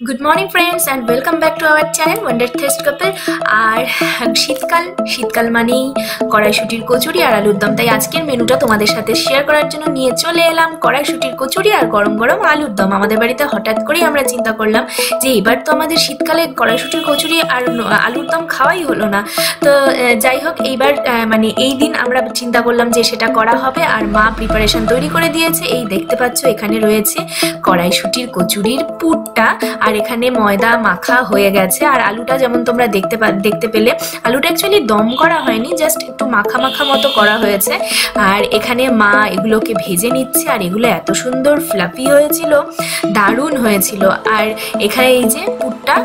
Good morning friends and welcome back to our channel wonder taste couple. আর শীতকাল মানেই কড়াইশুঁটির কচুরি আর আলুর দম, তাই আজকের মেনুটা তোমাদের সাথে শেয়ার করার জন্য নিয়ে চলে এলাম কড়াইশুঁটির কচুরি আর গরম গরম আলুর দম। আমাদের বাড়িতে হঠাৎ করেই আমরা চিন্তা করলাম যে এবার তো আমাদের শীতকালে কড়াইশুঁটির কচুরি আর আলুর দম খাওয়াই হলো না, তো যাই হোক এইবার মানে এই দিন আমরা চিন্তা করলাম যে সেটা করা হবে। আর মা প্রিপারেশন তৈরি করে দিয়েছে, এই দেখতে পাচ্ছ এখানে রয়েছে কড়াইশুঁটির কচুরির পুরটা, আর এখানে ময়দা মাখা হয়ে গেছে। আর আলুটা যেমন তোমরা দেখতে পেলে, আলুটা অ্যাকচুয়ালি দম করা হয়নি, জাস্ট একটু মাখা মাখা মতো করা হয়েছে। আর এখানে মা এগুলোকে ভেজে নিচ্ছে, আর এগুলো এত সুন্দর ফ্লাফি হয়েছিল, দারুণ হয়েছিল। আর এখানে এই যে পুরটা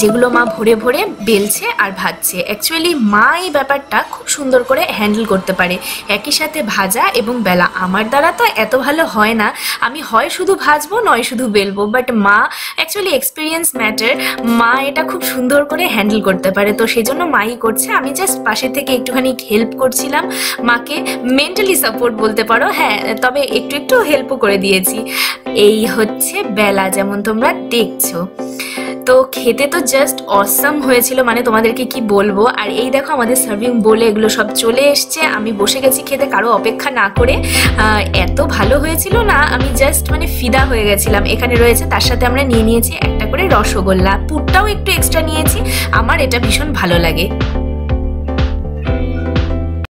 যেগুলো মা ভরে ভরে বেলছে আর ভাজছে, অ্যাকচুয়ালি মা এই ব্যাপারটা খুব সুন্দর করে হ্যান্ডেল করতে পারে, একই সাথে ভাজা এবং বেলা। আমার দ্বারা তো এত ভালো হয় না, আমি হয় শুধু ভাজবো নয় শুধু বেলবো, বাট মা অ্যাকচুয়ালি এক্সপিরিয়েন্স ম্যাটার, মা এটা খুব সুন্দর করে হ্যান্ডেল করতে পারে, তো সেই জন্য মাই করছে, আমি জাস্ট পাশে থেকে একটুখানি হেল্প করছিলাম মাকে, মেন্টালি সাপোর্ট বলতে পারো, হ্যাঁ, তবে একটু একটু হেল্পও করে দিয়েছি। এই হচ্ছে বেলা, যেমন তোমরা দেখছো। তো খেতে তো জাস্ট অসাম হয়েছিল, মানে তোমাদেরকে কি বলবো। আর এই দেখো আমাদের সার্ভিং বোলে এগুলো সব চলে এসছে, আমি বসে গেছি খেতে কারো অপেক্ষা না করে। এত ভালো হয়েছিল না, আমি জাস্ট মানে ফিদা হয়ে গেছিলাম। এখানে রয়েছে, তার সাথে আমরা নিয়ে নিয়েছি একটা করে রসগোল্লা, পুরটাও একটু এক্সট্রা নিয়েছি, আমার এটা ভীষণ ভালো লাগে।